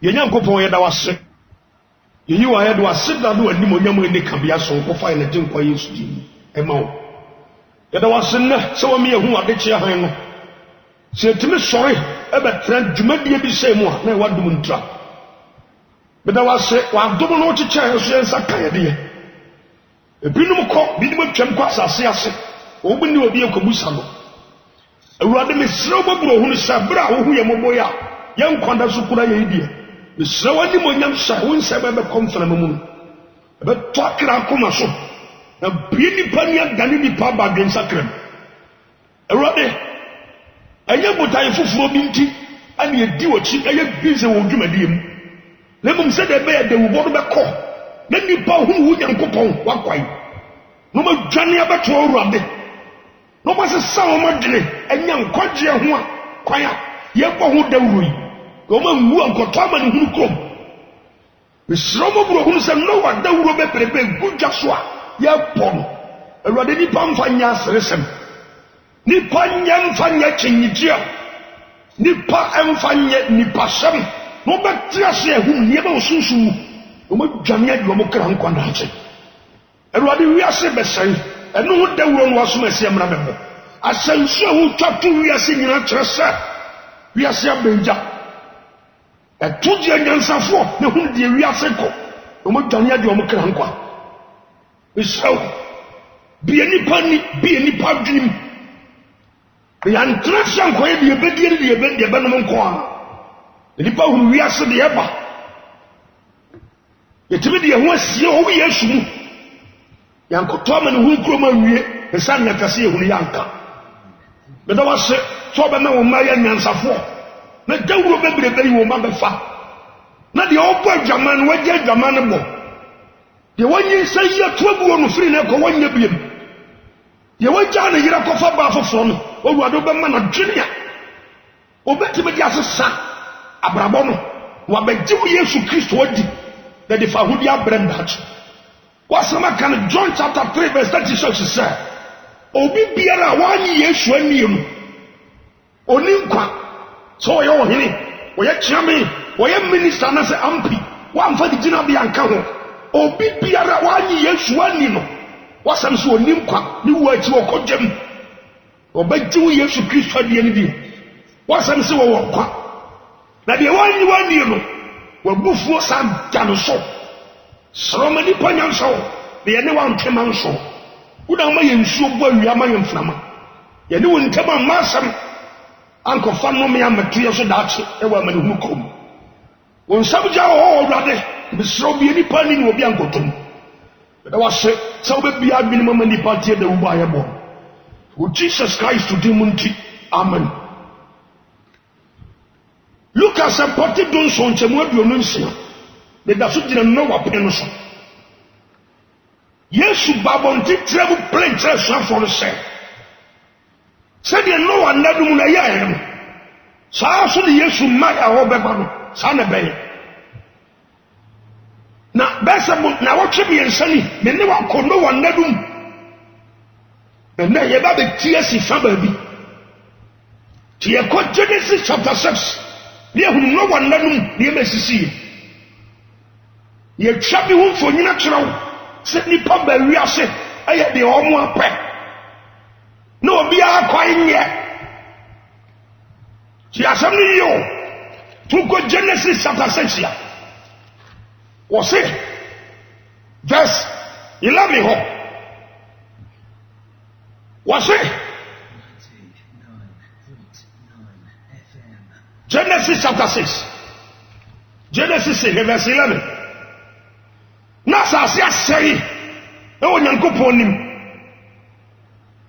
Yanyankopon yɛda wase yɛyi wa yɛda wase da do anim onyam ne kabea so ko fa ne tenkwa Yesu din ɛma wo yɛda wase na sɛ wo me yehu ade kye han no sɛ timi sɔre ɛbɛtra dwumadie bi sɛ mu a na wadum ntra yɛda wase wadom no kyekyɛ so yɛnsa ka yɛde ebinom kɔ binom atwam kɔ asase ase wo bi ne obi ekobusa no awurade mesrɛ bɔbro hu no sɛ bra wo hu yɛ mɔbɔyɛ a yɛn kwanda so kura yɛ die mesrɛ wani monyam sɛ wo nsɛ bɛbɛ kɔmfana mu no ɛbɛtɔ akra akoma so na bie nipa ni adane nipa ba dwensakram awurade ɛyɛ botae foforo bi nti ane yɛdi wɔkyi ɛyɛ binsɛ wɔ dwumadie mu na mmom sɛ deɛ ɛbɛyɛ de wobɔ no bɛkɔ na nipa hu wo Nyankopɔn wakwae na ɔmadwane abɛto awurade na ɔmasesa ɔmadwene ɛnya nkwagyeɛ ho a kwan a yɛbɔ ho dawuro yi Goma ngu nkɔtɔ ama ne hunu krom mesrɛ mo bro hunu sɛ Noa dawuro bebrebe gudwa so a yɛbɔ no awurade nipa mfa nya aseresɛm nipa nya mfa nya kyenyigye nipa mfa nya nipa sɛm no bɛtia se ehum nieba osunsu no madwane ade mo kra nkwanda akye awurade wiase bɛsɛn ɛno ho dawuro no waso mɛse amra bɛbɔ asansu a ho twato wiase nyina kyerɛ sɛ wiase abenja ɛtugye nyansafo ne hu de wiase kɔ no madwane ade mo kra nkwa Israel bie nipa dwenim yantra shankoye de ebedie de ebedie benom nko a nipa hu wiase de eba yetimi de ho asie o Yesu mu yankoto ama ne hu kroma wie esan na kase hu yanka beda wase so be na wo ma ya nyansafo na dawuro bebrebe yi wo ma befa na de obo adwaman wagye adwaman bo de wonyi sɛ yɛ to abuo no firi na kɔ wonye biem de wagya ne yira kɔfa ba foforo no owurado be ma na dwene a obetime de asesa abrabɔ no wa begye wo Yesu Kristo adi na de fa hodi abrandach wasama kan John chapter 3 verse 36 sɛ obi biara wanyi Yesu aniem oni nkwa so ɔyɛ ɔhene ɔyɛ chiame ɔyɛ minister na sɛ ampi wamfa de gyina bia nka ho obi biara wanyi Yesu ani no wasam so oni nkwa ne wo akyi ɔkɔgyam ɔbɛgye wo Yesu Kristo adi ani bi wasam se wɔ kwa na de wanyi no wabufuo san gya no so sroma nipa nyanso de yɛne wantwema nso wona ma yɛ nsuo bɔ awia ma yɛ mframa yɛne wo ntama masam ankɔfa no me amatoyɛ so daakye ɛwɔ amane hu kom wo nsam gya wɔ Awurade besrɛ bi nipa ni ne obi ankotom da wase sɛ wobɛbi adwene mama nipa tie da wo ba yɛ bɔ wo Jesus Christ to dimunti amen Lucas apɔte don so nkyɛmu aduonu nsia de da so gyina Noa pɛn no so Yesu babɔnte trɛ mu plane trɛ suafo no sɛ deɛ Noa nnadum na yɛ no saa so de Yesu ma a wɔbɛba no saa na bɛyɛ na bɛsɛ mo na wɔtwe mmiɛnsa ni me ne wakɔ Noa nnadum ɛnɛ yɛba bɛti asi fa baabi nti yɛkɔ Genesis chapter 6 ne yɛhunu Noa nnadum ne yɛbɛsisi yɛtwa bi ho mfonyina kyerɛ wo sɛ nipa ba wiase ɛyɛ deɛ ɔmo apɛ na obi akwan nyɛ ti asɛm no yi o tuko Genesis chapter 6 ya wɔse verse 11 hɔ wɔse Genesis chapter 6 Genesis 6 verse 11 na asase asɛe ɛwɔ Nyankopɔn nim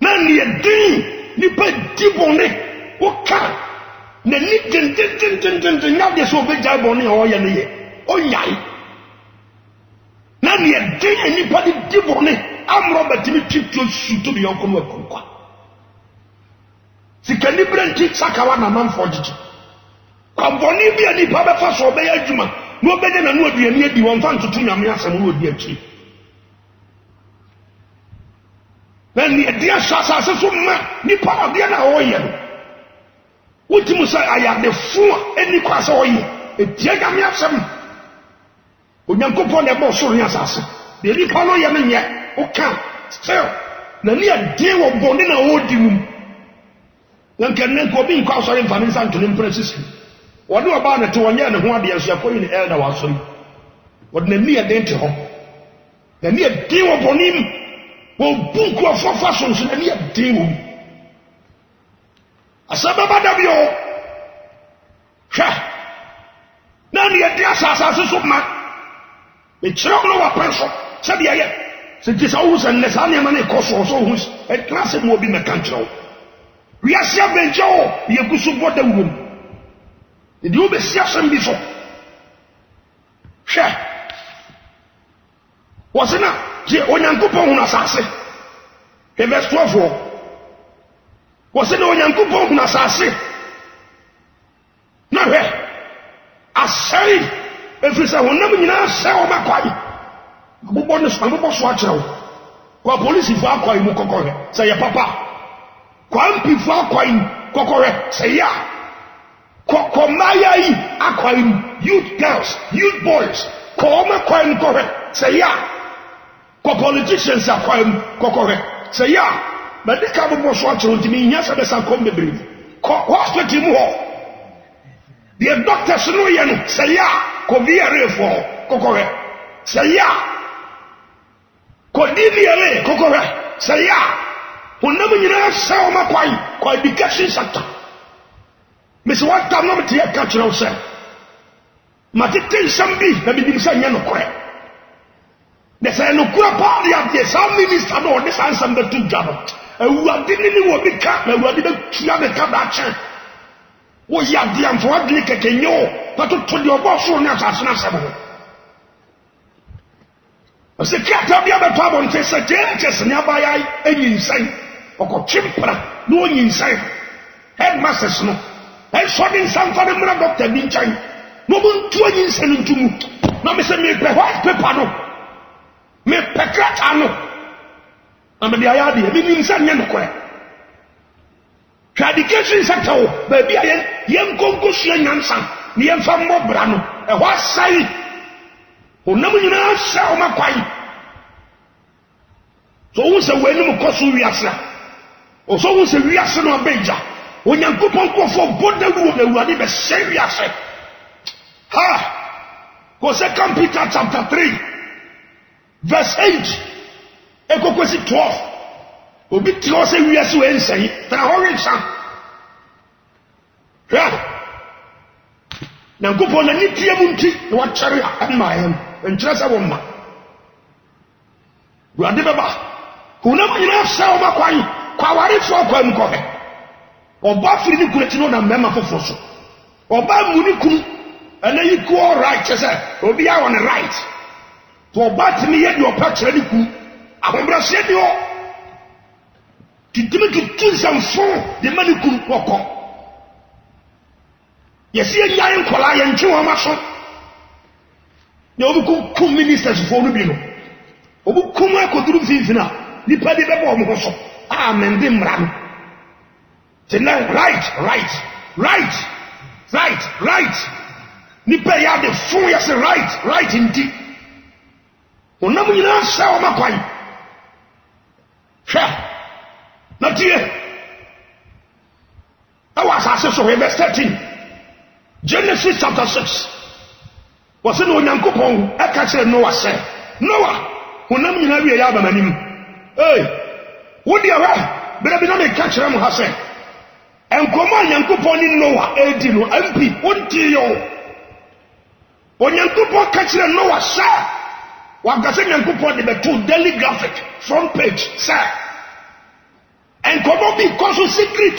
na neɛ din nipa di bɔne woka na ni dendendendenden nyade sɛ obɛgyae bɔne a ɔyɛ no yɛ ɔnyae na neɛ din nipa de di bɔne amorɔ batimi twitwo suto de yɔnko no akunkwa sikani berɛ nti sakawa na manfoɔ gyegye kwabɔne bi a nipa bɛfa so ɔbɛyɛ adwuma na obɛgye na no aduane adi wɔmfa ntoto nyame asɛm no ɔdi akyi na neɛ deɛ hyɛ asase so ma nipa adeɛ na ɔyɛ no wotim sɛ ayadefo a ɛni kwa sɛ ɔyɛ etie nyame asem onyankopon na bo so nya asase de nipa no ye menye o kan still na ni ade wo bone na odi num na nkanne ko bi nkwa sori mfa ne santo ne mpresi wode oba na te wonye ne ho ade aso akoyi ne elder wa sori wode na ni ade nte ho na ni ade wo bonim wo buku afafa so na ni ade wo asababa da bio hwa na ni ade asasa so ma me chiro no wa penso se dia ye se ti sa wo se ne sa ne ma ne koso so hu e class mo bi me kan chiro wi asia benjo ye kusu boda wum e di obe sia so mbi so hwa wasena je onyankopon hu na sase e verse 12 wasena onyankopon hu na sase na hwe asai efisa wonam nyina sɛ o makwai abobɔ so akyerɛw kwa police fo akwai mu kokore sɛ yɛ papa kwa mpi fo akwai kokore sɛ ya ko maya yi akwai youth girls youth boys ko makwai kokore sɛ ya ko politicians akwai kokore sɛ ya medika abobɔ so akyerɛw ntimi nya sɛ bɛsa kom bebre ko hospital mu hɔ the doctors no yɛ no sɛ ya ko viare fo kokore sɛ ya ko diviare kokore sɛ ya honam nyina sɛ o makwai ko education sector mesi what time no me tie ka kyerɛw sɛ matete nsɛm bi na bibi sɛ nyɛ no korɛ na sɛ no kura pa dia de sa minister no de sa nsɛm bɛtu dwa no awuade ni wo bi ka na awuade bɛtua ne ka da kyɛn wo ya de amfo adle kekenyo pato to de obo so ne asase na sɛm ho ɔsɛ kata bia bɛtɔ abɔnte sɛ gyɛnkyɛs ne abayai anyinsɛn ɔkɔtwempra na ɔnyinsɛn headmasters no ɛsɔde nsamfa ne mmra doctor bi nkyɛn na ɔbɛntu anyinsɛn ntumu na mesɛ mepɛ white paper no mepɛ krata no na mede ayɛ adeɛ menim sɛ nyɛ nokorɛ hwɛ education sector wo baabi a yɛnkɔnkɔsua nyansa ne yɛmfa mmɔ bra no ɛhɔ asɛe onam nyinaa sɛ ɔma kwai so wo sɛ w'anim kɔ so wiase a ɔsɔ wo sɛ wiase no abɛgya onyankopɔn kɔfɔ bɔda wu na awurade bɛhyɛ wiase ha ko 2 Peter chapter 3 verse 8 ekokosi 12 obi ti hɔ sɛ wiase wɔ nsɛn tena hɔ rensa hwɛ nyankopɔn na ne tie mu nti na wakyɛre a ɛma yɛn nkyerɛ sɛ wo mma awurade bɛba honam nyinaa sɛ wo makwai kwawarefoɔ kwa mu kɔhɛ ɔba firi ne kurati no na mmarima foforɔ so ɔba mu ne kunu ɛna equal right kyɛ sɛ obi a wɔ ne right to ɔba tumi yɛ deɛ ɔpɛ kyerɛ ne kunu ahobrɛseɛ de hɔ titimi tutu nsɛmfo de ma ne kunu wɔkɔ yɛsi yɛnyae nkɔlaa yɛntwe wɔn aso na obi kum ministers fo no bi no obi kum akoduru mfimfini a nipa bi bɛbɔ wɔn ho so a mɛnde mmara no tena right nipa yɛ ade fo yɛ sɛ right nti onam nyinaa sɛ wɔn akwan hwɛ na tie ɛwɔ asase so verse 13 Genesis chapter 6 wɔsɛ na onyankopɔn ɛka kyerɛ Noah sɛ Noah honam nyinaa wie yɛ aba m'anim wo deɛ hwɛ berɛ bi na meka kyerɛ mo ha sɛ nkɔmmɔ a nyankopɔn ne Noah ɛdi no ampi wontie yɛ o onyankopɔn ka kyerɛ Noah sɛ waka sɛ nyankopɔn de bɛto daily graphic front page sɛ nkɔmmɔ bi kɔ so secret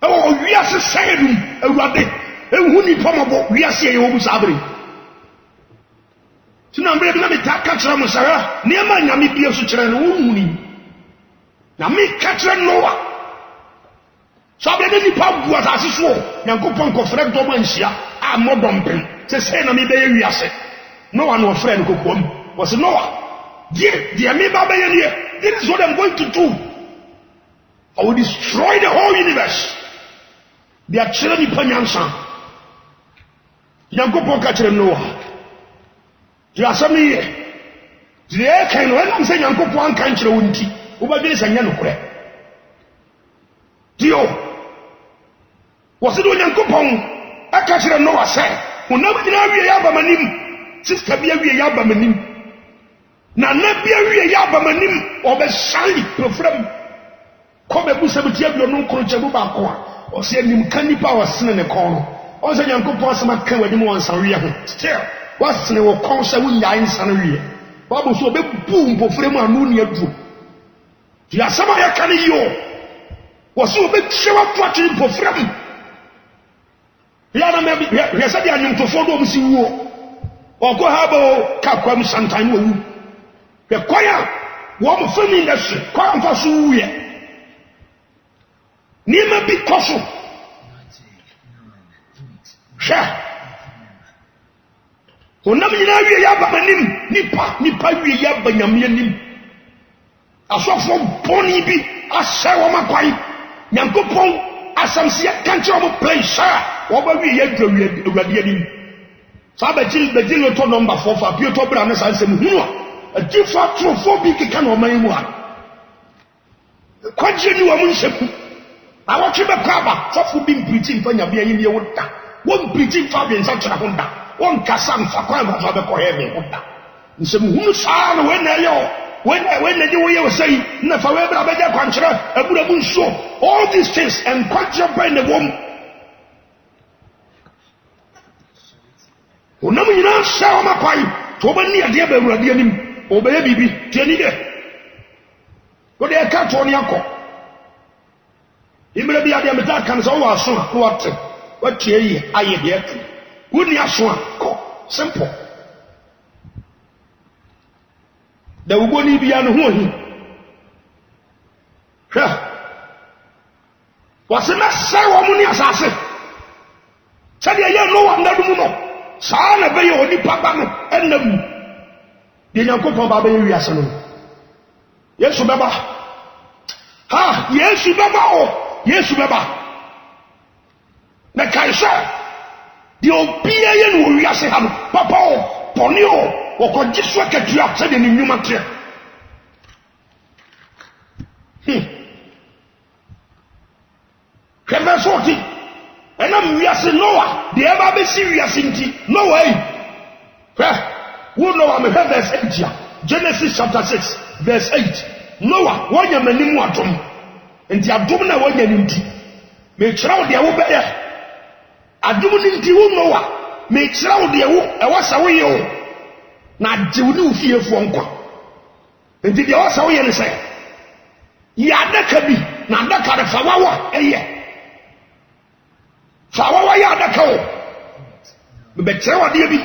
ɛwɔ wiase sɛnum awurade ehu nipa mɔbɔ wiase yɛ wɔ bu saa bere tina mbere bi na meta ka kyerɛ mo sɛ nneɛma nyame bie so kyerɛ no wohu ni na me ka kyerɛ Noah so abere ne nipa bu asase so nyankopɔn kɔfrɛ dɔm anhyia a mmɔdɔm pem sɛ sɛ na mebɛyɛ wiase Noah no ɔfrɛ no kokoam wɔsɛ Noah deɛ meba bɛyɛ nie this is what I'm going to do. I will destroy the whole universe. They are children in Panyansa. Yankopon ka kire Noah di asam ni di e kan no enam se Yankopon kan kire wonti wo ba bi se nya no kure dio wo se do Yankopon aka kire Noah se onam nyina wie ya ba manim sister bia wie ya ba manim na na bia wie ya ba manim obesali profram ko be busa bi tia bi no nkoro chebu ba ko a o se nim kan nipa wa sene ne kon no o se Yankopon asama kan wadi mo wansan wie ho still wasene wo kon se wunya insan wie babo so be bu mpofrem anu ne adu di asama ya kan yo wo so be chewa twati mpofrem ya na me ya sa dia nyum to fodo mu si wo oko habo kakwam santan wo wu be kwaya wo mo fami ndase kwa mfa so wuye ni ma bi koso sha onam nyina wie ya ba manim nipa wie ya ba nyame anim asofo boni bi asɛ wo makwai Nyankopɔn asamsi kanche wo play sha wo ba wie ya dwawie awurade anim sa ba gil to number 4 fa pio to bra na sa nsɛm hunu a difa trofo bi keka na ɔman mu a kwagye ni wo mu nsɛm awotwe be kwaba sofo bi mpiriti mfa nyame ayi ne wo da wo mpiriti fa bi nsa kyerɛ ho da wo nkasa mfa kwa mfa be kɔ heaven ho da nsɛm hunu saa na we na yɛ when the way you say na fa we bra be ja kwankyerɛ abura mu nso all these things and kwagye by the wom onam nyina sha o makwai to ba ni ade ba awurade anim o be bibi tie ni de ko de ka to ni akɔ imre bi ade meta kan so wa so a what tie yi aye de atu woni aso a ko simple da ugoni bia no ho hi hwa wasema sai wo mu ni asase sade ye no wa ndadu mu no saa na be ye oni papa no enam de Nyankopɔn ba be wi ase no Yesu beba ha Yesu beba o Yesu beba na kaisa di obia ye no wi ase ha no papa o poni o okoji so akatua se de ni nwuma tre kebe soti enam wi ase Noah de eba be si wi ase nti Noah wo Noah me verse 8 Genesis chapter 6 verse 8 Noah wonya manimu atom nti adom na wonya nti me kyerɛw de wo bɛyɛ adom ni nti wo Noah me kyerɛw de wo ɛwɔ sa wo yɛ wo na jewu ni ufiefo nkwa nti de wasa wo yɛ ne sɛ ya adaka bi na adaka de fawawa ɛyɛ fawawa ya adaka wo me bɛkyerɛw de bi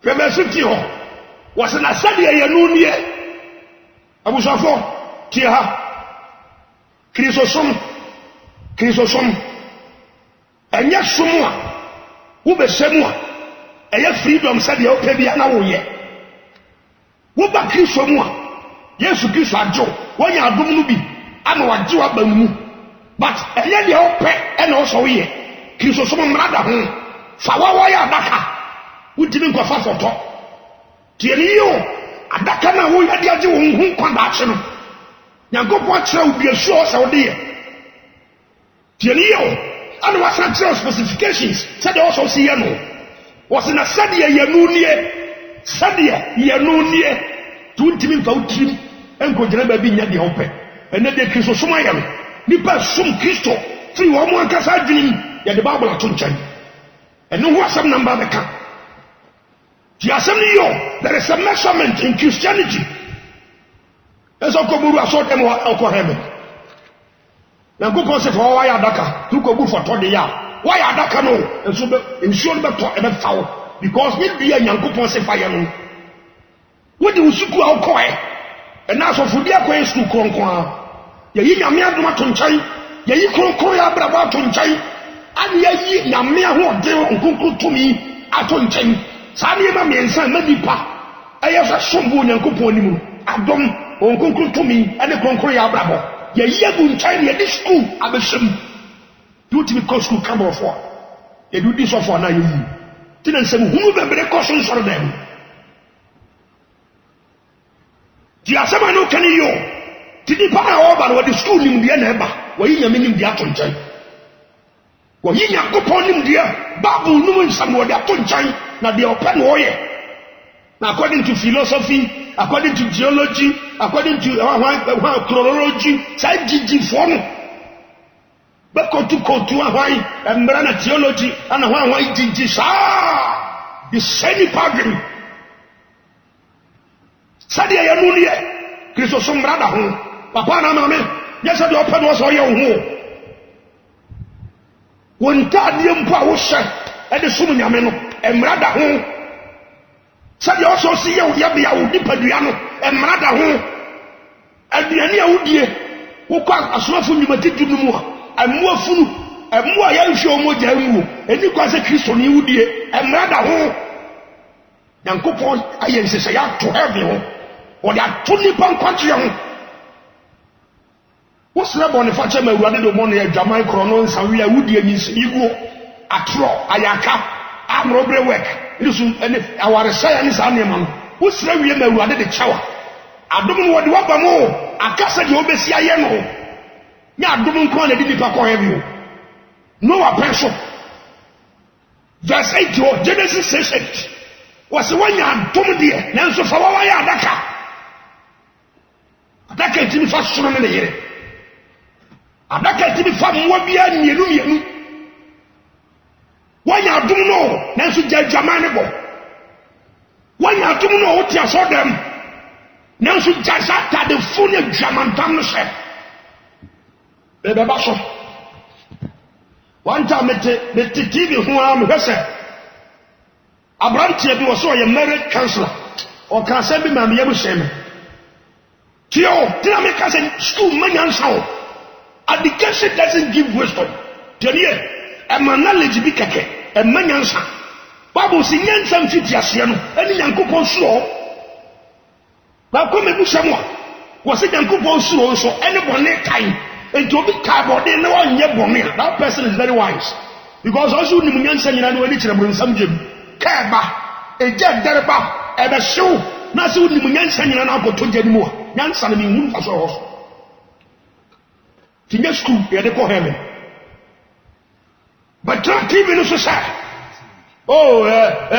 fɛmɛ so ti hɔ wɔse na sɛdeɛ yɛ no nie abusafo tie ha kristosom ɛnyɛ som a wobɛhyɛ mu a ɛyɛ freedom sɛdeɛ wopɛ bia na woyɛ woba kristo mu a Yesu Kristo agyew wɔnyɛ adom no bi ama wagyew aba mu but ɛnyɛ deɛ wopɛ ɛna wo sɛ woyɛ kristosom mmara da ho fa wɔyɛ adaka wotimi nkɔfa fɔtɔ tie ne yo adaka na wo yade agye wo ho nkwa daakye no Nyankopɔn kyerɛ wo biesu a sɛ wode yɛ tie ne yo ana wasa kyerɛ specifications sɛdeɛ wɔsɛ wo si yɛ no wɔsɛ na sɛdeɛ yɛ no nie to ntimi mfa wotirim ɛnkɔgyina baabi nya deɛ wopɛ ɛnɛ deɛ Kristo som ayɛ no nipa som Kristo firi wɔn mo ankasa adwenem yɛde Bible ato nkyɛn ɛno ho asɛm namba bɛka ti asɛm ni yo there is a measurement in Christianity ɛsɛ kɔburu asɔ dɛm ɔkɔ heaven Nyankopɔn sɛ fa wɔyɛ adaka to kɔbu fɔtɔ de ya wɔyɛ adaka no nso nsuo no bɛtɔ ɛbɛfa wo because ne bia Nyankopɔn sɛ fa yɛ no wodi usuku a wokɔɛ ɛna asɔfo dia kɔɛ sukuu kronkron a yɛyi nyame adom ato nkyɛn yɛyi kronkron yɛ abrabɔ ato nkyɛn ane yɛyi nyame ahoɔden nkonkron tumi ato nkyɛn saa nneɛma mmiɛnsa ma nipa ɛyɛ sɛ sombo Nyankopɔn anim adom nkonkron tumi ɛne kronkron yɛ abrabɔ yɛyi agu nkyɛn ne yɛde sukuu abɛhyɛm de wotumi kɔ sukuu kamɔfoɔ do this for na you tin say hunu bebre koso soro dem di asema no kan yo ti di pa na oba no the school nim de na eba wo yi nyame nim de atonjan wo yi Yakobon nim de Bible no nsam wo de atonjan na de open wo ye na according to philosophy, according to geology, according to chronology, say gigi form. But to and theology and why gigi sa the same pattern. Sadia Yamunia, Christosum brother home, Papa na mame, yes, I open was all your home. When Tadium Pawusha at the Sumunameno and brother home. Sadia also see you Yabia Udipaduano and Mrada home and the Ania Udie who can't as well from you to more and more food and more young show more jamu and you can say Christian Udie and Mrada home. Yankopon I say to have you or that 20 pound country. What's the Boniface me running the money at Jamaica Cronos and we are Udie means Igo Atro Ayaka Amrobre work. Listen, and our science animal who's really a rudder the shower. I don't know what you want more. I can't say you obey Yano. Ya don't call it in the no oppression. Verse 8 Genesis 6 was the one you had told me, Nancy for why Adaka. Adaka to be fast in the year. Adaka to be far more beyond you. Why you don't know? Nancy Jamanebo. Why you don't know what you saw them? Nancy Jazata the funny Jamantan said. Baby Basso. One time, met the TV who am Hesse. Abraham Tiabi was so a married counselor. Or can send me my Yabusham. Tio, Dinamic in school money and sound. Education doesn't give wisdom. Tell and my knowledge be keke, and manyansa. Bible si nyansam fiti asiano, eni Yankopon so. Ba ko me bu samwa. Wo se Yankopon so so eni bone kai. Enti obi kai body na wa nye bone. That person is very wise. Because also ni nyansa nyina no eni kire bronsam jem. Kai ba, eje dereba, ebe show. Na se ni nyansa nyina na akoto je ni mu. Nyansa na mi hu fa so ho. Tinye school ye de ko heaven. But don't even know say, oh,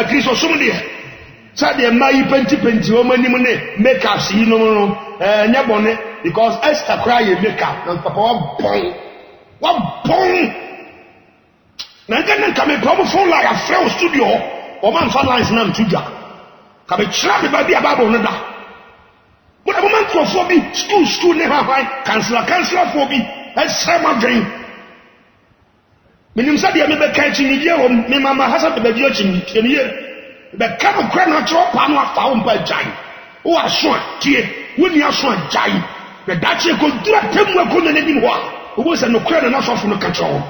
Christo somebody. Say the my penti woman make up see no nyabone because Esther cry make up and papa what bong. Na then come come phone like a frail studio or man fan lines na tuja. Come try me baby about no da. But a woman for be school never find cancel for be and summer dream. Minim said, "I may catch in the me mamma has a baby in here. The camel crank drop on what found by giant. Oh, I saw it, when you saw a giant. The Dutch could do a temple couldn't anymore. Who was an Ukraine and also from the control.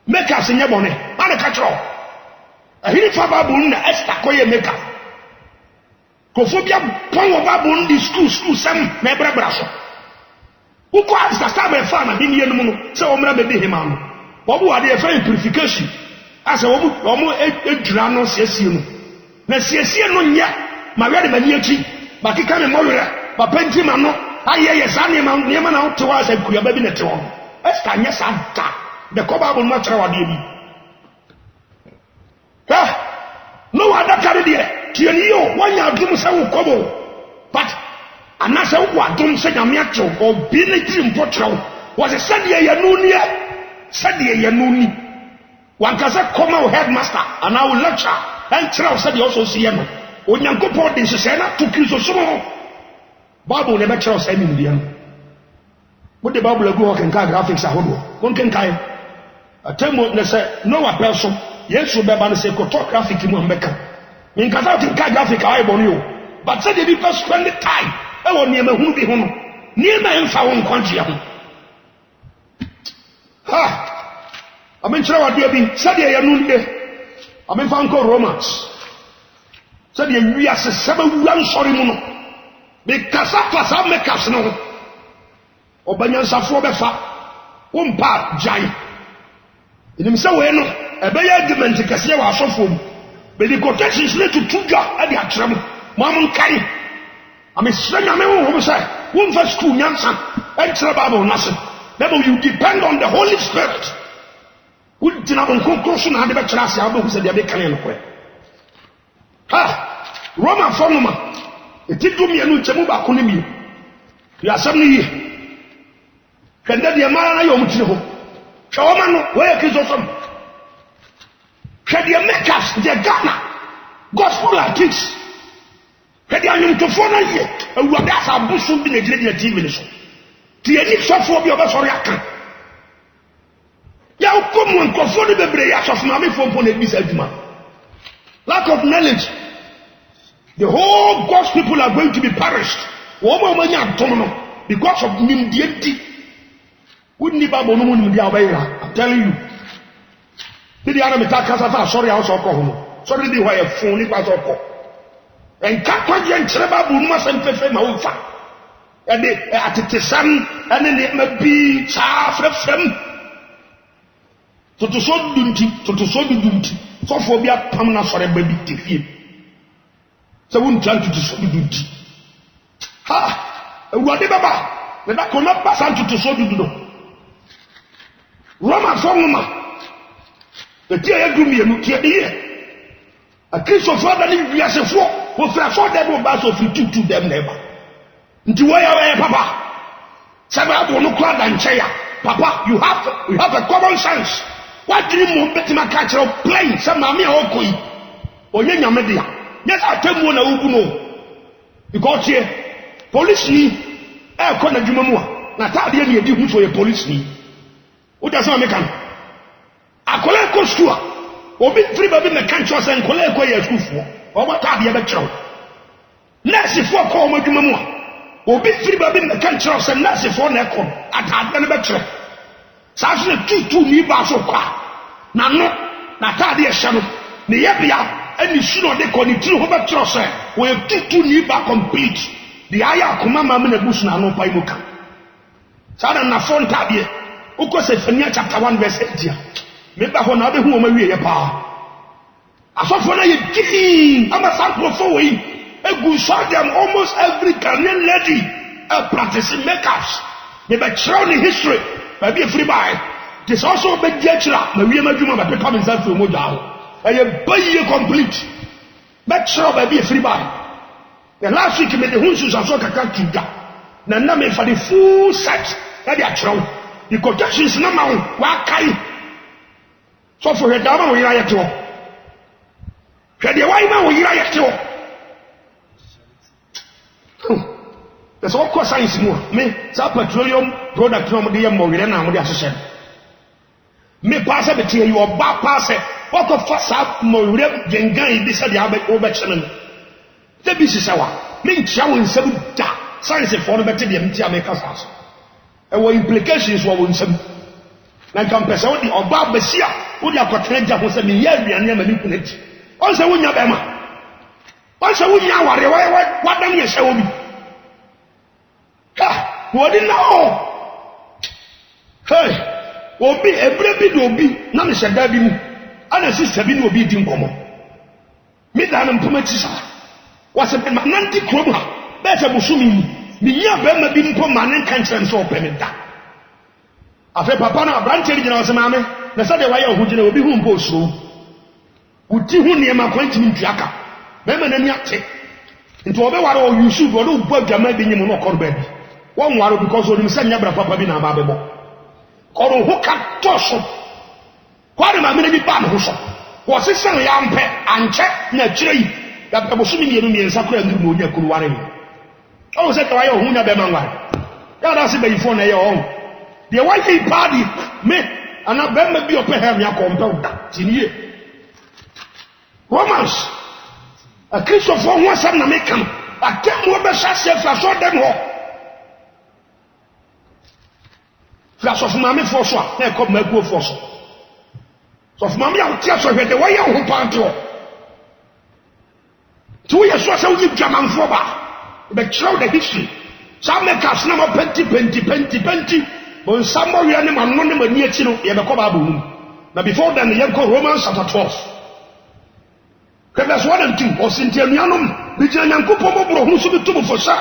Make us in your bonnet, and a control. A hill for baboon, Esther Koya maker. Cophobia, Pong of baboon, the school, some neighbor brush. Who calls the summer farmer in the moon, so I'm going to be him on. What are they for purification? As a woman, almost a drano, na siesie no nya ma wede mani achi ba keka me mowere ba penti ma no aye sa ne ma na wote wa sa kuya ba bi ne te wo esta nya sa da the Bible ma tra wade bi no ada kare de tie ni yo wanya adum sa wo kobo but anasa wo adum sa nya me acho obi ne tiri mpotrawo was a sadia ya nuni wankasa koma headmaster and I will lecture and tell us that you also see him. When you go for this, say na to Christo sumo. Bible never tells any Indian. What the Bible go can graphics are hodo. One can kai. A term they say no a person. Yes, you better say photographic mu ambeka. In kasa tin ka graphic I born you. But say the people spend the time. E won niam hu bi hu no. Niam emfa won kwantwe ho. Ha. Amen chira wadu bi sade ya nunde. Amen fa nko Romans. Sade ya wi ase sebe wuan sori mu no. Be kasa makers no. Obanyansafo be fa. Wompa jai. Inim say we no e be argument kase wa asofo mu. Be the quotations need to tuga e dey atrem. Mam kai. Am say nyame wo say, won fa school nyansa e tire Bible na se. Therefore you depend on the Holy Spirit. Who did not conclusion and the church abu say dey kan en ko. Ha! Roman formula. E ti do mi anu chemu ba ko ni mi. Ya sam ni yi. Kende de mara na yo mutire ho. Shawama no where kizo som. Kede makers de Ghana. Gospel artists. Kede anyum to fo na ye. Awurade asa busu bi na gire TV ni so. Ti eni sofo bi obesori aka. Ya ukomu nkofo de bebre ya sofo ma me fo na bisa aduma. Lack of knowledge. The whole God's people are going to be perished. Because of nimdienti. Wouldn't it be I'm telling you. Did the enemy take us? Sorry, I was so sorry, they were a phone. It was a and Kakwaji and Trebabu must and Fefe Maufa. And they at the sun, and then it may be Chafrem. So to so dunty, so dunty. So for be a permanent for a baby to him. So won't try to disobey. Ha! Baba, the back on not pass on to so do. Roma Fongma, the dear Gumi and Mukia here. A case of father lived as a four, who flash all them will pass off you to them never. Into where Papa. Sabah will look and chair. Papa, you have a common sense. What do you want better my catcher of playing some mammy or koi? Or young media? Yes, I tell you na ubuno. Because here, police ni, kona jumamua. Na tadia ni edi for a police ni. What does one make? Akola ko school. Obi free baby me kan cho sen kola ko ye school for. O ma tadia be chro. Nurse for ko ma jumamua. Obi free baby me kan cho sen nurse for na ko. Atade ne be chro. Sa so tutu ni ba so kwa. Na no, na tadia hye no. Ne yebia and you should not continue over trust. We tutu ni ba complete. The aya kuma ma me na bush na no pa imuka. Sada na phone tabie. Uko Zephaniah chapter 1 verse 8. Me ba ho na be hu o ma wie ye pa. Asofo na ye giving. Am a sample for we. Egu saw them almost every Ghanaian lady practicing makeups. Me be throw the history. Be free by. This also be jechra. Me wie ma djuma ba become himself to moja. I am buy complete. Make sure baby free by. The last week me the hunsus aso kaka tuga. Na me for the full set. Na dia throw. The quotations na ma wa kai. So for the dama we ira yeto. Hwe de wai ma we ira yeto. There's all course science more. Me sa petroleum product no mo de mo we na mo de asese. Me pass be tie you oba pass. What of first up more gengan this at the overchannel? The business hour. Link chow in some da. Science for the better the MT America's house. And what implications were in some. Like compensation the Oba Bessia, would you have got Ranger was a year and never manipulate. Also, when you're Bema. Also, when you are what damn you show me. Ha! What did know? Hey! Obi, every bit will be, none is a daddy. Ana sister bi no obi di nkomo me da na mpomati sa wase be mananti krom ha be se busumi mi nya be ma bi mpo manen kan kire so opemi da afa papa na branche ri gina wase maame na sa de waye ohugina obi hu mpo osuro uti hu ne ma kwanti ntuaka be ma na ni ate nti obe ware o yusuf o do bu adwama bi nyim no korba bi won ware because o nim se nya bra papa bi na ba bebo koro hu ka toso kwade ma mena bi ba no so wo se sen ya mpe anche na kire yi ya pe bosu mi mi ensa kura ndu mo nya kuru ware ni o se tawa ye hu nya be ma ngwa ya da se be ifo na ye o de wa yi party me ana be ma bi ope ha mi akompe da tiniye Romans a Christopher ho asam na me kan atem wo be sha se fra so dem ho fra so ma me fo so na ko ma ku fo so so for me out here so the way you hold on to 2 years so you German for ba the throw the history some make us na penti but somewhere we are na no na mani achi no ye be ko ba bo nu Now before then, you go Romans chapter 12. Verse 1 and 2. Or Sintianianum, the Janyanko Pomobro, who should be too for sure.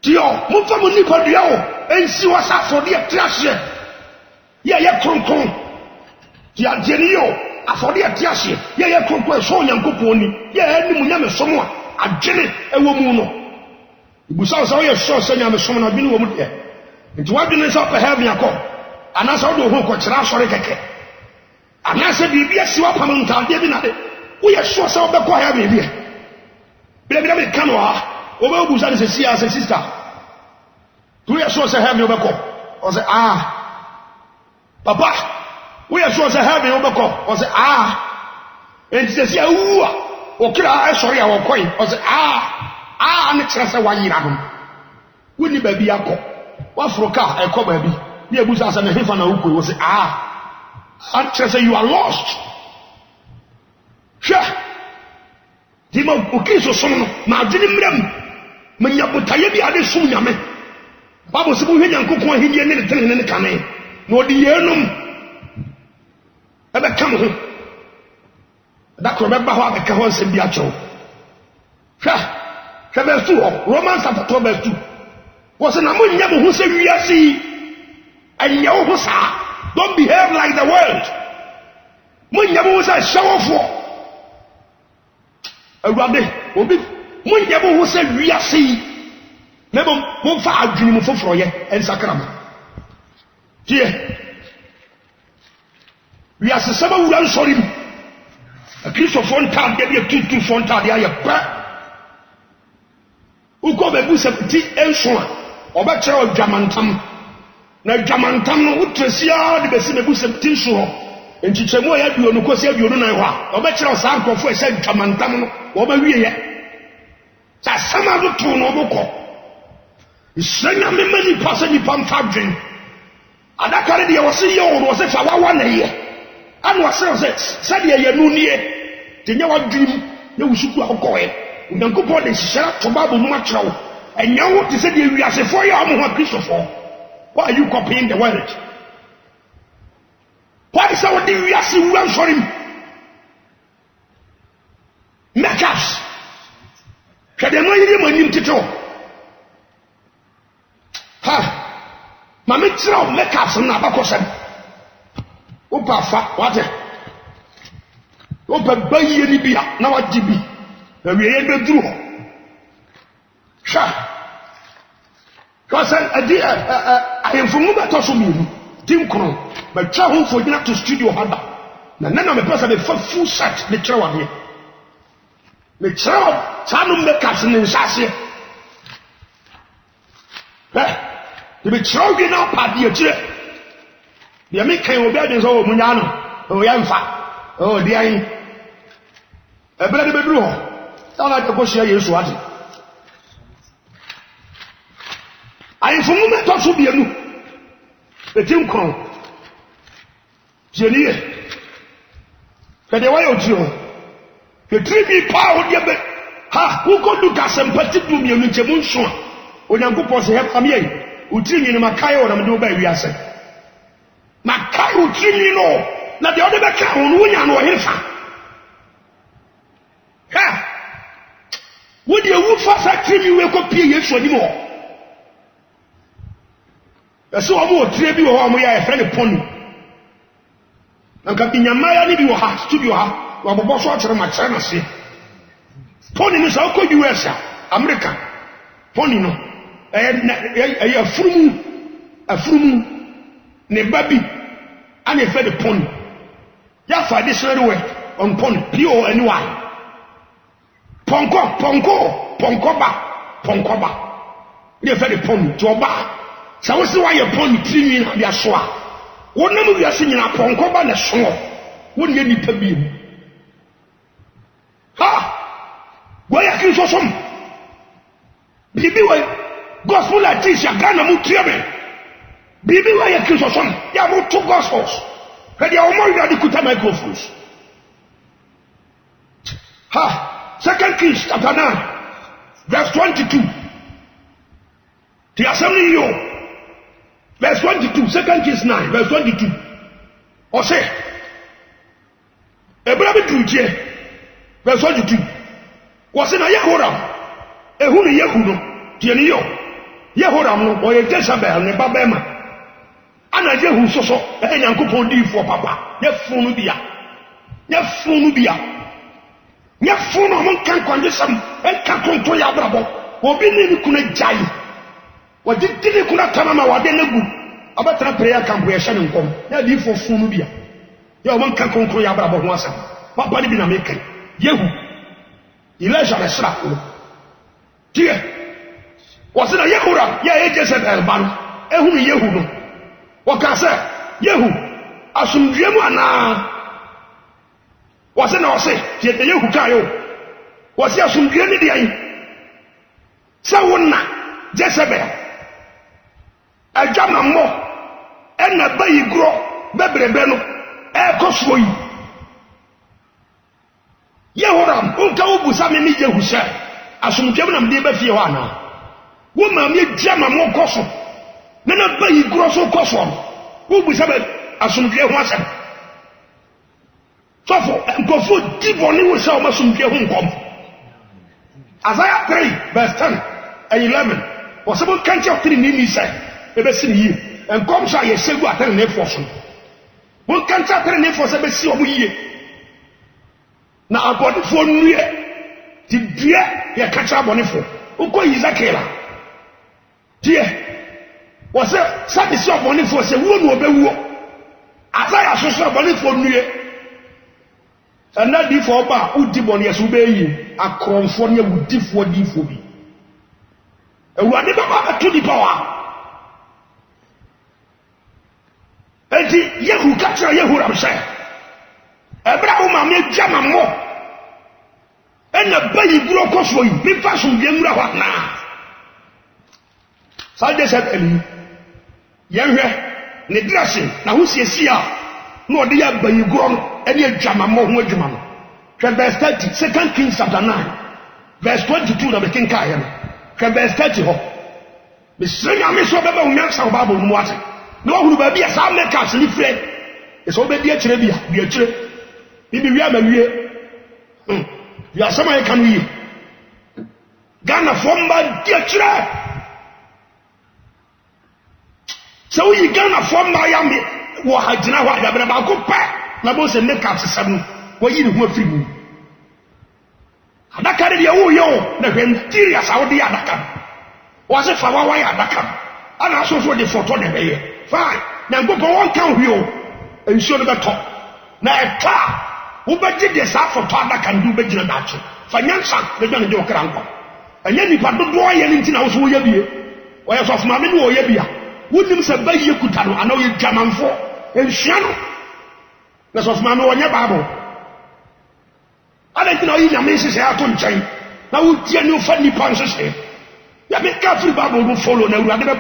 Tio, Mufamuni Padiao, and see what's up for the trash. Yeah, Kronk. Tia Genio, for the trash. Yeah, Kronk, so Yanko Pony. Yeah, Nimunam, someone, a Jenny, a woman. Busa all your shows, and I'm a someone I've been woman here. It's what didn't up a heavy a call. And that's all the whole coach, sorry, and I said, yes, you are coming down, we are sure some of the choir may be. Baby, come on, over Busan is a seer as a sister. We are sure to have your call. Or say, Papa, we are sure to have your call. Or say, and he says, yeah, or kill I sorry, our coin. Or say, and it's just a 1 year ago. Wouldn't baby a call. What for a car, a call baby? Near Busan and a Hifana was say, and say you are lost. Sure. Dimo ukiso sono ma dini mrem. Menya botaye bi ade sum nyame. Babo se bo hwe nyankopon ahidie ne tene ne kane. Na odi yenum. Ebe kam ho. Da ko be ba ho abeka ho nsem bi a chew. Sure. Verse 2 Romans chapter 12 verse 2. Was na mo nya bo ho se wiase. Anya ho sa. Don't behave like the world. Munyabu was a show for a rabbi. Munyabu was a reasi. Never move for a dream for Froye and Sakram. Dear, we are some who are sorry. A kiss of one time, get your 2 front time. They are your prayer. Who come a boost of tea and so on. Or better of Jamantam. Na Jamantam no utresia de besi mebu septin so enchichemu ya duo no kosi aduo no na hwa obekira osa nkofo e se Jamantam no wo ba wie ye sa sama do to no boko isenya me mani pasa ni pam fadwen adakare de wo se ye wo se fa wawa na ye anu ase se de ye nu nie de nya wadwim na wusuku akokoe unyankopo de hihera to babo no akyerɛw enya wo te se de wiasefo ya mo ho Christopher. Why are you copying the word? Why is our we are seeing one for him? Makeups. Can they know him when you tito? Ha! Mammy throw makeups on Abacosan. Opa fa, what? Opa bay any beer, now what GB? The we able to do. Sha. Because I am from Mubatosu, Tim Kron, but travel for dinner to studio Haba. Now, none of the person have full set the travel here. The travel, Tanum Bekas and Sassi. To be trogging up at the chair. The American obedience over Munano, oh, Yanfa, oh, dear. A bloody bedroom. Don't like to go share your swatting. I am from moment also be a new. The team come. Jenny. But the way of you. The 3B power, ha, who could look at some particular Muchamunson. When I'm going to help me, who treat me in Makai or I'm doing by Riasa. Makai who treat me no. Now the other back on Winyan or Hilfa. Ha! Would you would fast treat me will copy yes anymore? So I'm more trade or I'm a friend upon you. And Capinyamaya need you ha, studio ha, or a boss watcher my China say. Pony is how could you answer? American. Pony no. A frumu, ne baby, and a fed pony. Yafa this very way on pony, P-O-N-Y. Ponkoba. They fed pony to a bar. So what's the way you're pony 3 million of your soa? What number we are singing a ponkoba and a song? Wouldn't you need to be? Ha! Why are you so some? Bibi way gospel like this, you're gonna move to me. Bibi way are you so some? You have 2 gospels. And you are more than the Kuta microphones. Ha! 2 Kings chapter 9, verse 22. The assembly you. Verse 22, 2 Kings 9, verse 22. Or say, Abraham Dutie, verse 22. Was in a Yehoram, a Huni Yehuno, Tienio, Yehoram, or a Jezebel, ne Babema. Ana Yehu Soso, a Yankupo D for Papa, Yefunubia, Yefunubia, Yefuno, can condition, and can control Yabrabo, or be named Kuna Jai. What did Kuna Tamama, what they know? About a prayer camp where Shannon come, yeah, leave for Funubia. Your one can control Yabrabo once. Papa didn't make it. Yehu, Elijah Esra. Dear, was it a Yehura? Yeah, it just said Elban, Ehuni Yehu. What can I say? Yehu, Asum Yemana. Was it not say? Yet the Yehu Kayo was Yasum Yenidia. Sawuna, Jezebel, a Jama Mo, and a Bayi Gro, Bebrebeno, a Cosway. Yehoram, Ukabu Samini Yehusha, Asum Jemanam de Befiana. Woman, ye Jama Mo Cosso. Nana Bayi Grosso Cosso. Who was Asum Jehuasa. So for and go for deep on you shall Masum Jehum come. Isaiah 3, verse 10 and 11. Was about country of 3 Nini said, ever seen you, and come shall ye say what an enforcement. One can't tell an enforcement of ye. Now, I got it for New Year. Did dear, ye catch up on it for. Who call Isakela? Dear, was there some is your money for say, one will be war. Isaiah social money for New Year. And that before Ba, who did on yes, obey a California would differ for me. And we are never to the power. And the Yehu catcher Yehuram said, Abraham made Jama more. And the baby grow cosway, be fashioned Yemra now. So they said, Yemre, the dressing, now who sees here? No, the young baby grown, and your Jama more Jaman. Verse 30, 2 Kings chapter 9, verse 22 of the King Kayan. Verse 30, the string of Miss Robert Yankson Bible water. No one will be a sound maker, silly friend. It's already a tribute, be a trip. Maybe we are you are somebody can we Ghana from my dear trap. So we Ghana from Miami, what I did not want to go back. Labos and make up to 7. What you do free me. Adaka de yo, the interior Saudi Adaka. Was it for why Adaka? And also for the photo de fine. Now go on count you and show the top. Now a car. Who budget the staff for Tada can do better than that. Financial, they're going to do a cramp. And then if I don't do anything else, will you be? Or else of Mammy or Yabia? Wouldn't say by you could I know you German for and Shannon. That's of Mamma or Yababo. I don't know you misses out on chain. Now would you know funny punches here? You make careful Bible will follow no rather.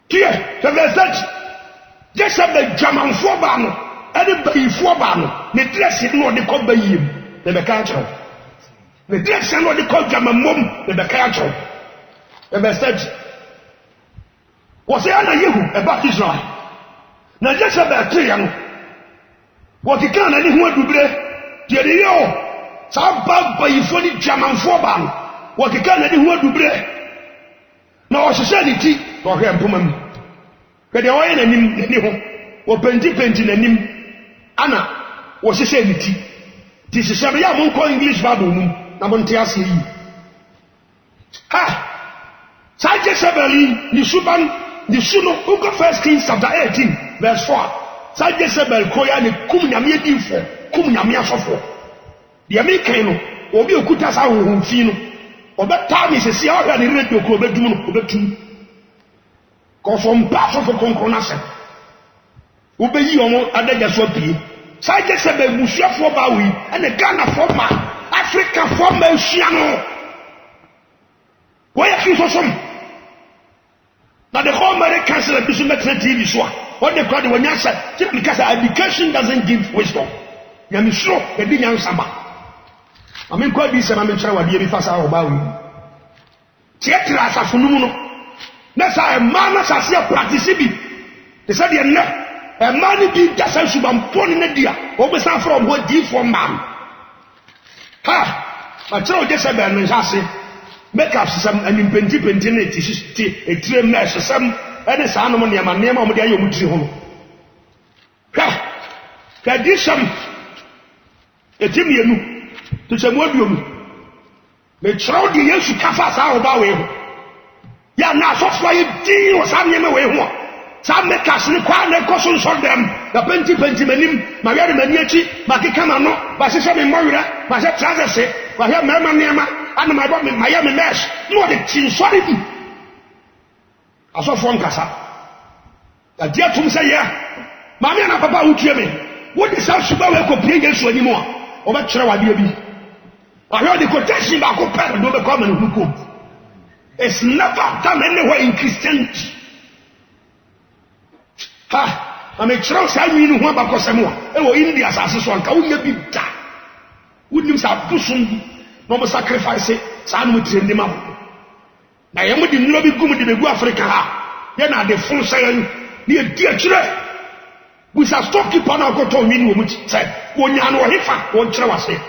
Here, the verse just have the German for Bano. Anybody for Bano, the dress is not the call by him, the Becacho. The dress is not the call German mom, the Becacho. The verse was the other Yehu about Israel. Now just about 3 young. What he can anyone do, dear you, some bad by you for the German for Bano. What he can anyone do, now society for him, woman. But the oil and him, or painting and him. Anna was a sanity. This is a young English Bible. Namontiasi. Ha! Sajasabeli, the Suban, the Suno, who got 1 Kings chapter 18, verse 4. Sajasabel, Koya, the Kumyamia for, Kumyamia for. The American, or be a Kutasa who fino. Or that time is a sea out and read your Kobedu, Kobetu. Cause from part of a concronation. Obey you on other Jaswapi. Side Sabel Musia for Bawi and the Ghana for Africa for Melchiano. Why are you so some? Now the whole American celebration makes a TV show. What they call the one answer because education doesn't give wisdom. I'm sure they didn't answer. I mean, quite this, and I'm in trouble with the Fasa or Bawi. Theatre as a phenomenon. na sa man na sa se practice bi they said the ne man bi jasa subam pon ne dia o be san from ho di for man ha ma tro Jezebel no hase make up some animpenti na etire mesh some ene sa no ne ma mo de ayo mutiri ho ha tradition etimienu to chemoduom me tro de Yesu kafa sa oba we ho ya na so fo ye din o sa nyeme we ho sa make us ni kwa na koso so dem na penti manim ma yare mani achi ma keka ma no ba se me mowira ba se trousers ba he mama niama ana ma bo me ma ya me mesh no de tin sorry bi aso fo nkasa da dia tum se ye ma me na papa utue me wo de sa suba we ko pie Yesu animo a o ba kire wa bia bi wa he de quotation ba ko pa do be come no hukum. It's never done anywhere in Christianity. Ha, I'm a church. I mean, who about Cosamoa? Oh, India, as a son, can we be that? Wouldn't have pushing no sacrifice it, son with the mouth. I am with the lobby good in the Africa. Then are the full saying, near dear children. We shall stop keep on our go to me, which said, when you know if I won't tell us it.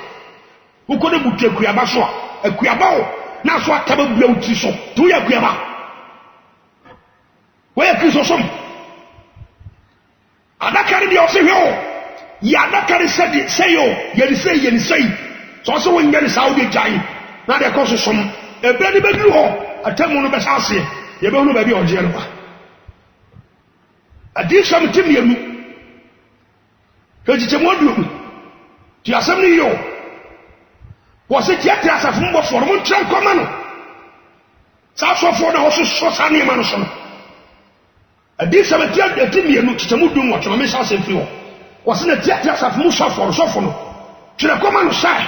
Who could have put a Kuyabaswa, a Kuyabao? Now, so I tell you, do you agree? Where is your son? And I carry the Oseo. Yana carry said, say, yen say. So also when there is Saudi giant, now there comes some a very bad law. I tell you, the house here, you don't know baby on Genova. I did some Timium. Because it's a module. The assembly. Was it yet as a form of formal trunk common? South of for the horses so sunny mansion. A deep cemetery at Timian to Mudum, what your miss house in fuel. Was in a theatre of Musa for Sophono. To the common side.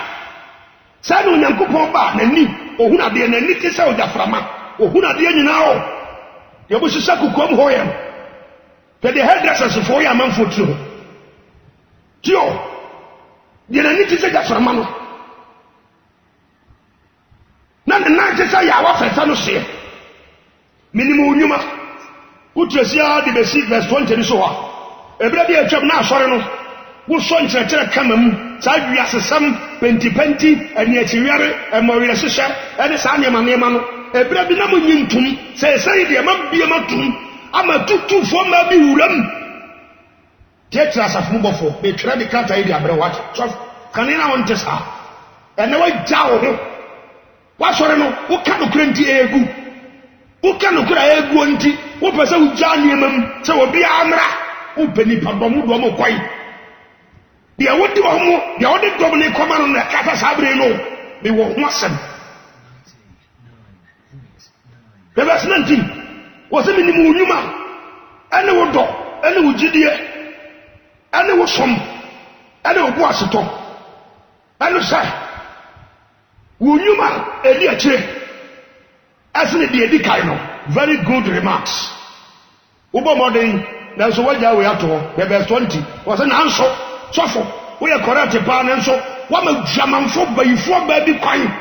Simon and Kupomba, and Ni, or who not the Nitty South of Frama, or who not the now. There was a sack who come Hoyam. That the hairdressers for your man for two. Joe, the Nitty South of Frama. Nana na say ya wa fesa no se minimum nyuma utresia de besi verse 20 so ha ebra bi atwam na asore no wo so nkyerɛkyerɛ kama mu saa wi asesam penti ani achiwiare emowire hyehyɛ ene saa nema no ebra bi na mo nyintum sɛ de ma bia matum ama tutu fo ma bi wuram tetra asafo bɔfo be twere de kata yi de abrɛ wat so kanina won te saa ene wa gyawo ho wasore no wo ka no krenti egu wo ka no kra egu onti wo pese wo gya niemam se obi amra wo peni padom do mo kwai de wodi wo mo de wodi dom ne koma no na kasa sabre no me wo ho asem verse 19 wo se me ni mu nyuma ene wo do ene wo gidie ene wo som ene wo bo aseto ene sai Wunyuma edi achire asine de edi kai no very good remarks ubo modern na so waja we ato verse 20 was na nso sofo we correct pa na nso wa ma dwamanfo bayifo ba bi kwan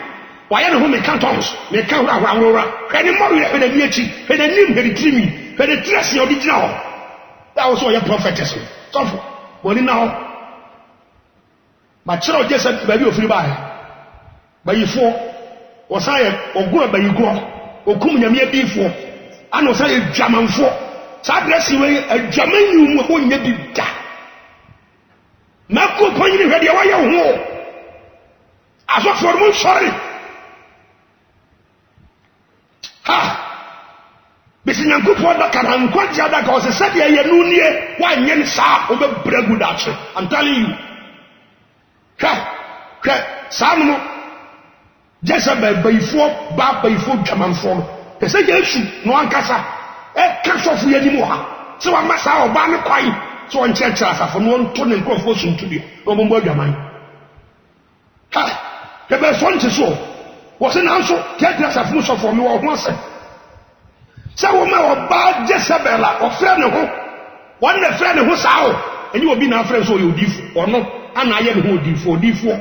wa ye ne ho me cantons me kan hura hwani mo ye hwani achi hwani nim hwani trimi hwani tress ye original that was your prophetess sofo boni na ho ma chiro je se ba bi ofiri ba bayifo osaye ogura bayigro okum nyame adifo ana osaye dwamanfo sa adresi we adwamanyu mu ho nya bi da mako panyini hwede wa ye ho aso formu sorry ha bisinyankupo da kan kwanja da ka o se sade ye nunie wa nye ne sa o be bragu da che I'm telling you ka sanu Jezebel bayifo ba bayifo dwamanfo te se Yesu no ankasa kasofu ye ni mo ha se wa masa oba ne kwai so on church asafo no nto ne nkrofo suntubi no mo adwaman ha ke be so nti so wo se na nso ke dra asafo so for me wo ho ase se wo ma oba Jezebel a ofre ne ho won ne fre ne ho sao eni obi na afre so ye odifo ono ana ye ne ho odifo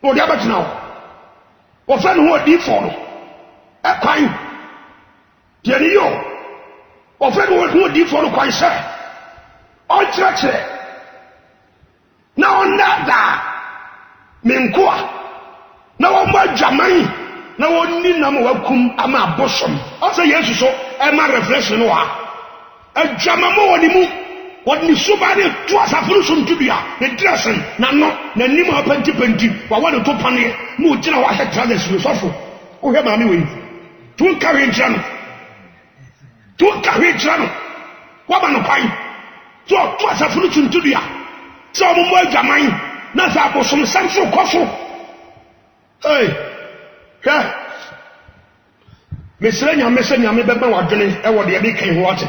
no dia betina wo friend who di for no e kwan tieni yo ofred wo di for kwan se on church na on da menkoa na wo ma dwaman na wonni nam wakum ama abosom asa yesu so e ma reflection no ha adwamamo woni mu wonni subade to asafuru so ntubia ne dressen na no na nim ha panti wa woni to pane mu gina wa hye trousers no sofo wo hwe ma me we tu carry jam wa ba no kwan to asafuru so ntubia so mo mo adwaman na sa abosom samso kofo hey yeah. Mesre nyame beba wadwene e wo de be kan ho ate.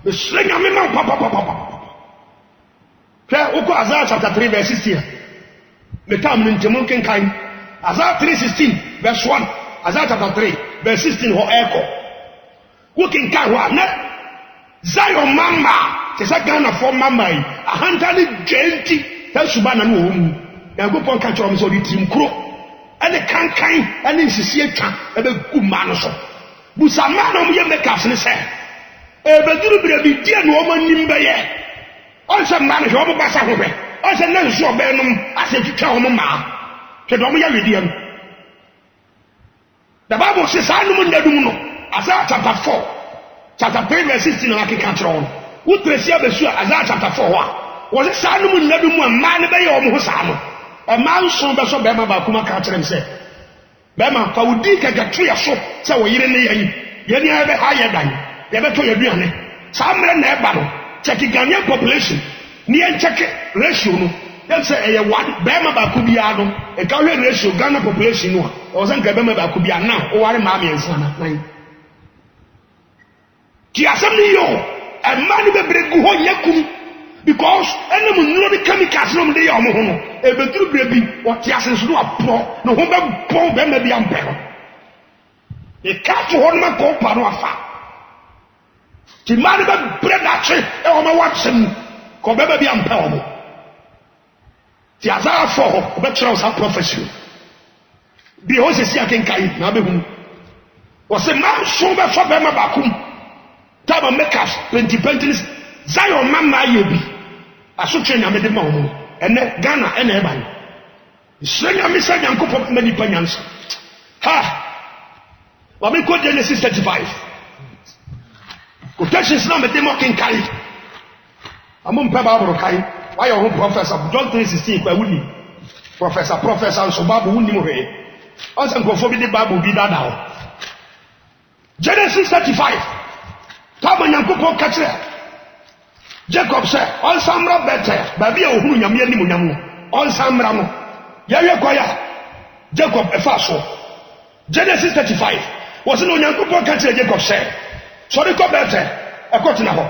Mesre nyame ma papa. Yeah, uko Isaiah chapter 3 verse 16. Metam ntemu kenkan. Isaiah 3:16 verse 1. Isaiah chapter 3 verse 16 ho echo. Wo kenkan ho na Zion mama, se sa Ghana for mama yi. Ahanta ni genti, ta suba na no wo mu. Na go pon ka choro me so di timkro. Ene kankan ene nsisi atwa ebe guma no so busama no ye makeups ne se ebe duru bire bi die no o manim be ye on se man ho bo basa ho be on se na nso be no ase twitwa ho ma ke do mo ya wedi am the Bible says anu ndadum no Isaiah chapter 4 chapter 3 verse 16 na keka tro no utresi abesu Isaiah chapter 4 wa wo se anu ndadum ma ne be ye o mo ho sa no a man so be so be ma ba kuma ka kire mse be ma fa wudi kagatu ya so se wo yire ne yan ye ni ebe ha ye dan ye be to ye duane sa mre na e ba no check Ghanaian population ni en check ratio no dem say e ye one be ma ba ku bia no e ka hwe ratio Ghana population no o se nka be ma ba ku bia na o ware ma me ensa na nan ti asem ni yo e ma ni be bregu ho nyakum because any mun no chemicals no dey am ho no e be duru brebi o ti asenso no apro no ho be bon be ma bi ampe no e ka to ho no ko pa no afa ti ma ni be breda che e o ma watsem ko be bi ampe o mo ti azara fo ho be try sa prophecy bi ho se si akenkai na be hu o se ma so be fo be ma ba kum ta ba make us 20 Zion mama yebi asotwe nyame de ma wo ene Ghana ene e ban Israel nyame sa nyankopɔ mani panyansa ha wa me ko Genesis 35 quotations na me de mo kenkai amon pa Bible kai why your professor John 3:16 kwa wuni professor so Bible wuni mo he on san ko fo bi de Bible bi dada ho Genesis 35 ta ma nyankopɔ ka kire Jacob said, "All samra better, baby ohunu nyame ani munyamu. All samra no. Ya kwaya. Jacob efaso. Genesis 35. Was no nyankopon ka kire Jacob said, "So the better, e kotina ho.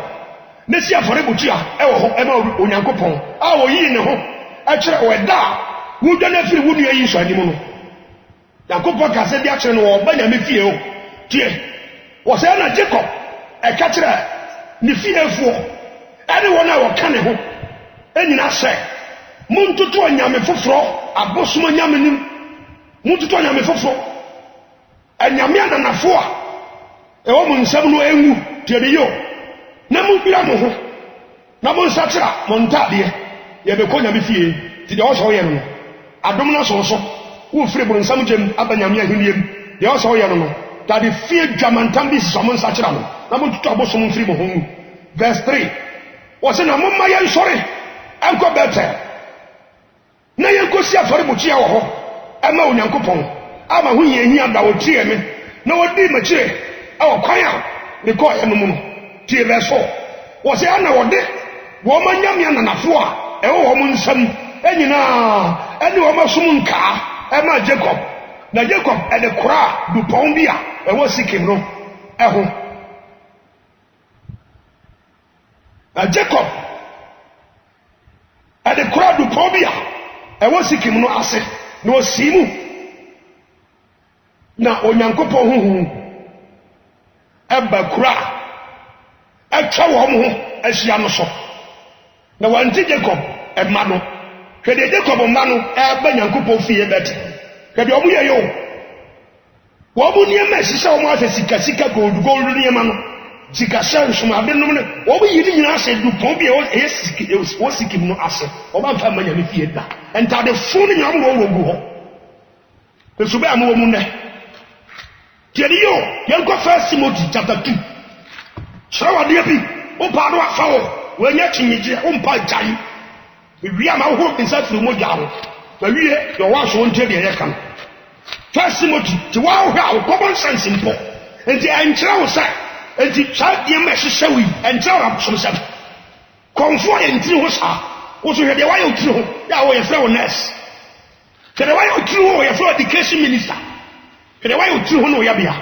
Ne si afore butua e wo ho e ma onyankopon. A wo yi ne ho. E kire wo da. Wo dwa na firi wo nua yi so anim no. Nyankopon ka se dia kire no wo ba nyame fie o. Tie. Wo se na Jacob e ka kire ni fiefuo anyone I can ho enyina se muntutu anyame foforo abosom anyame nim muntutu anyame foforo anyame ananafo a e wo munsam no enwu tiede yo na mu bia mo ho na mo nsatira mo ntade ye be ko nyame fie ti de o so ye no adom na so so wo fire bo nsam gem abanyame aheniem de o so ye no that the fie dwamantam bi so mo nsatira no na mo tutu abosom firi mo ho verse 3 was na mumma yan sori anko better na yan ko si afori buchia wo ho ama onyankopon ama hu yehia da wo tie me na wodi machire e wo kwan a ne ko ya no mu tie verse 4 was na wode wo manyam ya nanafo a e wo mo nsam enyina ene wo masum nka e ma Jacob na Jacob e de kora du pon bia e wo sikim no e ho Jacob at the crowd of Pobia, I was seeking no assay, no simu. Now, Onyankopo, Abba Kra, a chow as Yanoso. Now, one Jacob, a mano, Jacob of Mano, Abba Yankopo fear better. Can you yo? Wabu niema sisa omo ase sika gold niema no. Sika shan shuma de no ne. Wabu yiri nyina ase du pon bi o siki no ase. Oba fa manya me fie da. Enta de fun nyam wo gu ho. Esu be amu mu ne. Tieni yo, yen go 1 Timothy chapter 2. Shawa de bi, o pa do afa wo. We nya chinyije, o mpa jai. Wi ama ho nsa firi mo ja ho. Ba wie, yo wa so nte de ye kan. 1 Timothy, ti wa ho a common sense mpo. Enti enkyra wo sai, enti cha de ma hyehyɛ wi, enkyra wo asom sɛ. Konfo enti ho sa. Wo so hwɛ de wa yɛ otiri ho, ya wo yɛ frɛ wo nurse. Kede wa yɛ otiri ho, yɛ frɛ education minister. Kede wa yɛ otiri ho no ya bia.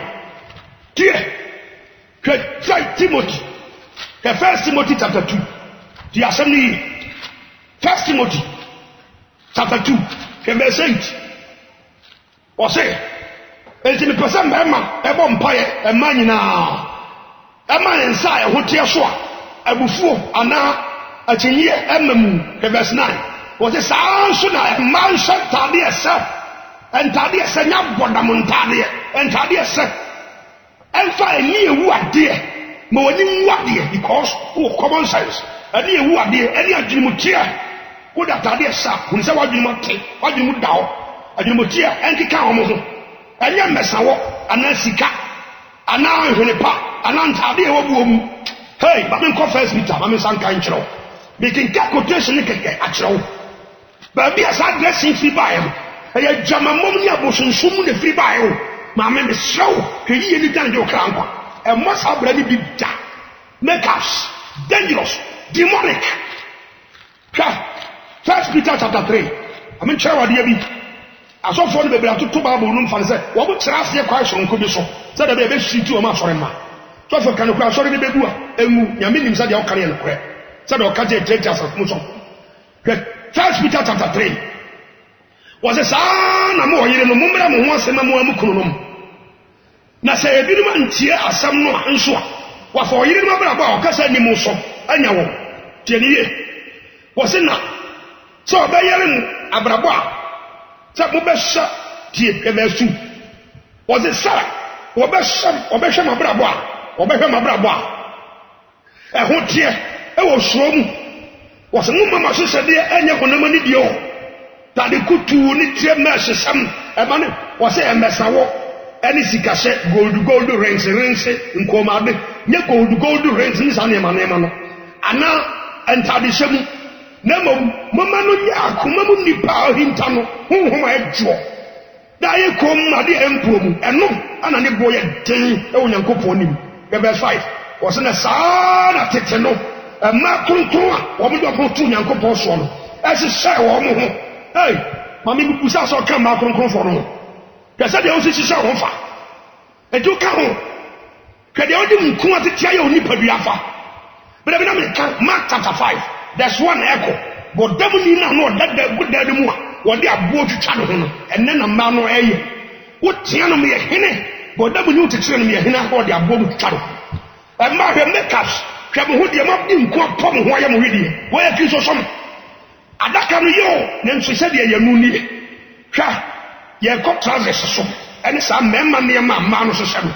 Tie. Kɛ Timothy. Kɛ 1 Timothy chapter 2. Di asɛm ni 1 Timothy chapter 2. Kɛ verse 8. Ɔsɛ enti me pɛsɛ mɛma ɛbɔ mpaeɛ ɛma nyinaa ɛma ne nsa a ɛho teɛ so a abufuo anaa akyinyeɛ ɛma mu kɛ verse 9 wɔsɛ saa nso na ɛma nhyɛ ntadeɛ sɛ nya bɔdam ntadeɛ ntadeɛ sɛ ɛmfa ani ewu adeɛ ma w'ani nwu adeɛ because wo common sense ani ewu adeɛ ɛne adwenimuteɛ wode atadeɛ sa hunu sɛ w'adwenimu da hɔ adwenimuteɛ ɛnkeka wɔ mo ho ɛnyɛ mmɛsawɔ anaa sika anaa nhwene pa anaa ntadeɛ wɔbuo mu hey ba me nkɔ 1 Peter ma me nsa nka nkyerɛw mekenka quotation ne kɛkɛ akyerɛw baabi a saa dressing firi baeɛ no ɛyɛ dwamammɔm ne abosonsom ne firi baeɛ wo maame mesrɛ wo hwɛ yie ne dan de wo kra nkwa ɛmmɔ saa bra ne bi da makeups dangerous demonic hwɛ 1 Peter chapter 3 ame nkyerɛ wadeɛ bi asɔfoɔ no bebree atoto Bible no mfa ne sɛ wɔbo kyerɛ aseɛ kwae soronko bi so sɛ da bɛyɛ bɛsiti wɔn asɔre mma sɔfo ka no kora asɔre no bɛgu a ɛngu nyame nim sɛ deɛ ɔka ne yɛ nokorɛ sɛ deɛ ɔka gye ɛtirɛti asafo mu sɔ hwɛ 1 Peter chapter 3 wɔsɛ saa na mo ɔyere no mommrɛ mo ho asɛm a mo amu kunu nom na sɛ ebinom antie asɛm no a nso a wafa ɔyere no abrabɔ a ɔka sɛ anim so anya wɔn tie ne yie wɔsɛ na sɛ ɔbɛyɛre mu abrabɔ a sɛ mobɛhyɛ tie ɛbɛsu wɔsɛ sɛ ɔbɛhwɛ mabrabɔ a ɔbɛhwɛ mabrabɔ a ɛho teɛ ɛwɔ suro mu wɔsɛ mo mama hyehyɛdeɛ ɛnyɛ honam ani deɛ o tade kutu ne tie mɛhyesɛm ɛma ne wɔsɛ ɛmmɛsawɔ ɛne sikahyɛ gold rings nkɔmade nyɛ gold rings ne saa nneɛma no anaa ntadehyɛ mu na mmom mama no nyɛ akoma mu nnipa a ɔhinta no honhom a ɛdwoɔ da ayɛ kom ade ɛmpuo mu ɛnom ana ne boɔ yɛ den ɛwɔ nyankopɔn nim verse 5 wɔsɛ na saa na tete no ɛma kronkron a wɔn de ɔmo to nyankopɔn soɔ no ɛhyehyɛ wɔn mo ho hey maame bi kusa sɛ ɔka mmaa kronkronfoɔ no ho kɛsɛ deɛ ɔsi hyehyɛ wɔn fa ɛdi ɔka ho kɛdeɛ ɔde nko atetea yɛ onipadua afa bɛdɛ bi na meka Mark chapter 5 there's one echo but dɛm ni na no ɔda guda mu a wɔde aboɔ twitwa ne ho no ɛnɛ na mmaa no ɛyɛ wotea no meyɛ hene but dɛm ni wotetere no meyɛ hene a wɔde aboɔ mu twitwa no ɛmmaa hwɛ makeups hwɛ mo ho deɛ ma de nko apɔ mo ho ayɛ mo hwedeɛ wɔyɛ kristo sɔm adaka no yɛ o ne nso sɛdeɛ yɛ no nie hwɛ yɛkɔ trousers so ɛne saa mmarima nneɛma a mmaa no hyehyɛ no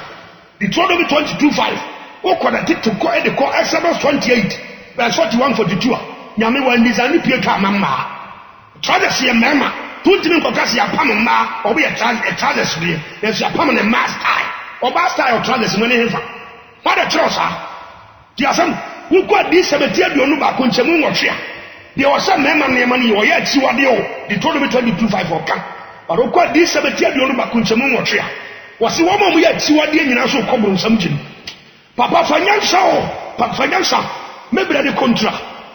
Deuteronomy 22:5 wokɔ da tete kɔ ɛde kɔ Exodus 28 verse 41-42 a nyame wɔ nisa ne pie ka ama mmaa trousers yɛ mmarima tontimi nkɔka sɛ yɛapam mmaa ɔbɛyɛ trousers deɛ nanso yɛapam ne mmaa style ɔbaa style trousers no ne hefa wade kyerɛw saa di asɛm wokɔ adi 70 aduonu baako nkyɛmu nwɔtwe a deɛ ɔsɛ mmarima nneɛma no yɛ ɔyɛ akyiwadeɛ o Deuteronomy 22:5 ɔka but wokɔ adi 70 aduonu baako nkyɛmu nwɔtwe a wɔse wɔn a wɔyɛ akyiwadeɛ nyinaa so kɔ borɔnsam gyim papa fa nyansa o papa fa nyansa mebrɛ de kontra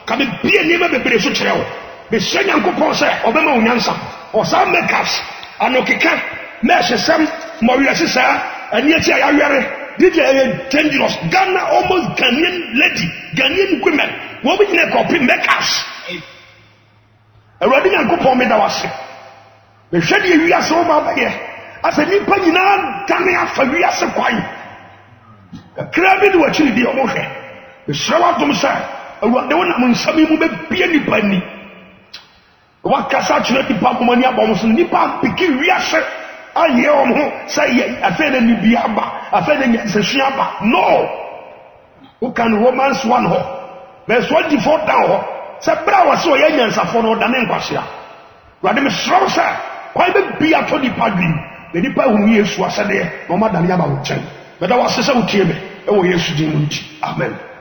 ka me bie nneɛma bebree so kyerɛ wo bɛhyɛ nyankopɔn sɛ ɔbɛma wo nyansa ɔsaa makeups anokeka mɛhyesɛm mmɔwerɛse saa ani akyi a yɛawɛre didi ɛyɛ dangerous Ghana almost Ghanaian women wɔn bi nyina kɔpi makeups awurade nyankopɔn meda wase bɛhwɛ deɛ wiase wo ma bɛyɛ asɛ nnipa nyinaa dane afa wiase kwan kakra bi de wakyiri deɛ ɔmo hwɛ bɛhyerɛ w'adom sɛ awurade wo nam nsɛm yi mu bɛbie nnipa ni wakasa kyerɛ nnipa mmɔmani abɔ mo so nnipa apeke wiase aye omo say afa na nibi aba afa na nyansehwe aba no who can Romans 1 ho verse 24 down ho say bra wa so ye nyansafo no da ne nkwahia wade me sro say kwai be bia to di padwi be di pa hu Yesu asede no ma da ne aba wo chen be da wa sese wo tie me e wo Yesu din mu nti amen.